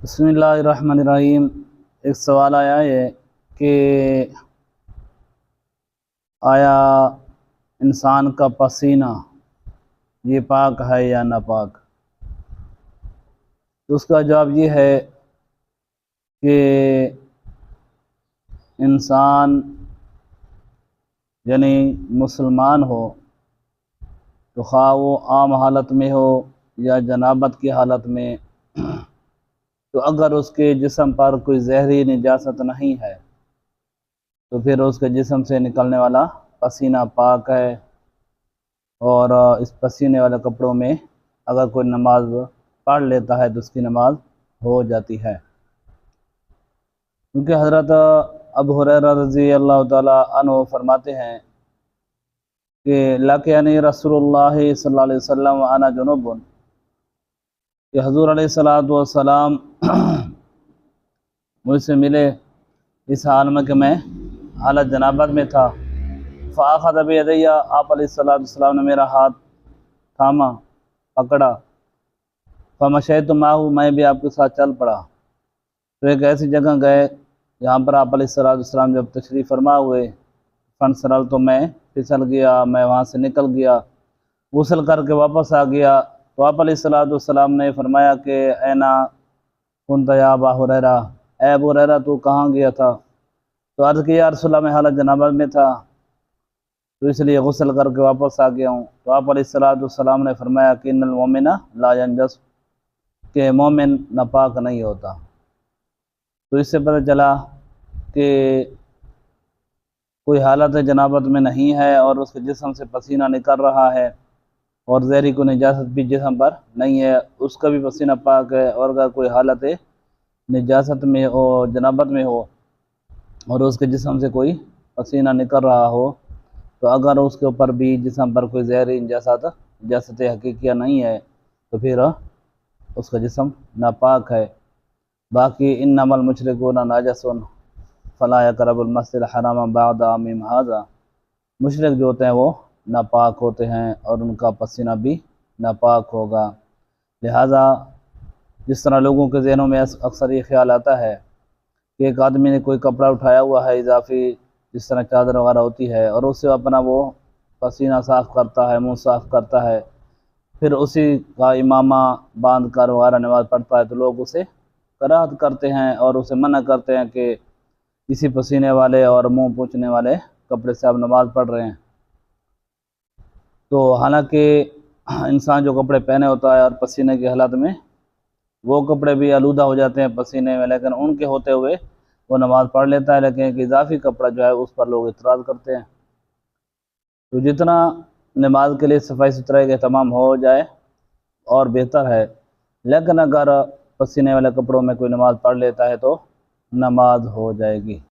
بسم اللہ الرحمن الرحیم۔ ایک سوال آیا ہے کہ آیا انسان کا پسینہ یہ پاک ہے یا ناپاک؟ تو اس کا جواب یہ ہے کہ انسان یعنی مسلمان ہو تو خواہ وہ عام حالت میں ہو یا جنابت کی حالت میں، تو اگر اس کے جسم پر کوئی زہری نجاست نہیں ہے تو پھر اس کے جسم سے نکلنے والا پسینہ پاک ہے، اور اس پسینے والے کپڑوں میں اگر کوئی نماز پڑھ لیتا ہے تو اس کی نماز ہو جاتی ہے، کیونکہ حضرت ابو ہریرہ رضی اللہ تعالی عنہ فرماتے ہیں کہ لقینی رسول اللہ صلی اللہ علیہ وسلم وانا جنوب، کہ حضور علیہ الصلوۃ والسلام مجھ سے ملے اس حال میں کہ میں حالت جنابت میں تھا، فاخذ بیدی، آپ علیہ الصلوۃ والسلام نے میرا ہاتھ تھاما، پکڑا، فمشیت معہ، میں بھی آپ کے ساتھ چل پڑا، تو ایک ایسی جگہ گئے جہاں پر آپ علیہ الصلوۃ والسلام جب تشریف فرما ہوئے، فنسرل، تو میں پھسل گیا، میں وہاں سے نکل گیا، غسل کر کے واپس آ گیا، تو آپ علیہ الصلوۃ والسلام نے فرمایا کہ اینا کنت یا ابا ہریرہ، اے ابو ہریرہ تو کہاں گیا تھا؟ تو عرض کیا یا رسول اللہ میں حالت جنابت میں تھا تو اس لیے غسل کر کے واپس آ گیا ہوں، تو آپ علیہ الصلوۃ والسلام نے فرمایا کہ ان المؤمن لا ینجس، کہ مومن ناپاک نہیں ہوتا۔ تو اس سے پتہ چلا کہ کوئی حالت جنابت میں نہیں ہے اور اس کے جسم سے پسینہ نکل رہا ہے اور زہری کو نجاست بھی جسم پر نہیں ہے، اس کا بھی پسینہ پاک ہے، اور اگر کوئی حالت نجاست میں ہو، جنابت میں ہو، اور اس کے جسم سے کوئی پسینہ نکل رہا ہو، تو اگر اس کے اوپر بھی جسم پر کوئی زہری نجاست حقیقیہ نہیں ہے تو پھر اس کا جسم ناپاک ہے۔ باقی انما المشرکون نجس فلا یقربوا المسجد الحرام بعد عامهم ھذا، مشرک جو ہوتے ہیں وہ ناپاک ہوتے ہیں اور ان کا پسینہ بھی ناپاک ہوگا۔ لہذا جس طرح لوگوں کے ذہنوں میں اکثر یہ خیال آتا ہے کہ ایک آدمی نے کوئی کپڑا اٹھایا ہوا ہے اضافی، جس طرح چادر وغیرہ ہوتی ہے، اور اس سے اپنا وہ پسینہ صاف کرتا ہے، منہ صاف کرتا ہے، پھر اسی کا امامہ باندھ کر وغیرہ نماز پڑھتا ہے، تو لوگ اسے کراہت کرتے ہیں اور اسے منع کرتے ہیں کہ اسی پسینے والے اور منہ پوچھنے والے کپڑے سے آپ نماز پڑھ رہے ہیں۔ تو حالانکہ انسان جو کپڑے پہنے ہوتا ہے اور پسینے کی حالت میں وہ کپڑے بھی آلودہ ہو جاتے ہیں پسینے میں، لیکن ان کے ہوتے ہوئے وہ نماز پڑھ لیتا ہے، لیکن ایک اضافی کپڑا جو ہے اس پر لوگ اعتراض کرتے ہیں۔ تو جتنا نماز کے لیے صفائی ستھرائی کا اہتمام ہو جائے اور بہتر ہے، لیکن اگر پسینے والے کپڑوں میں کوئی نماز پڑھ لیتا ہے تو نماز ہو جائے گی۔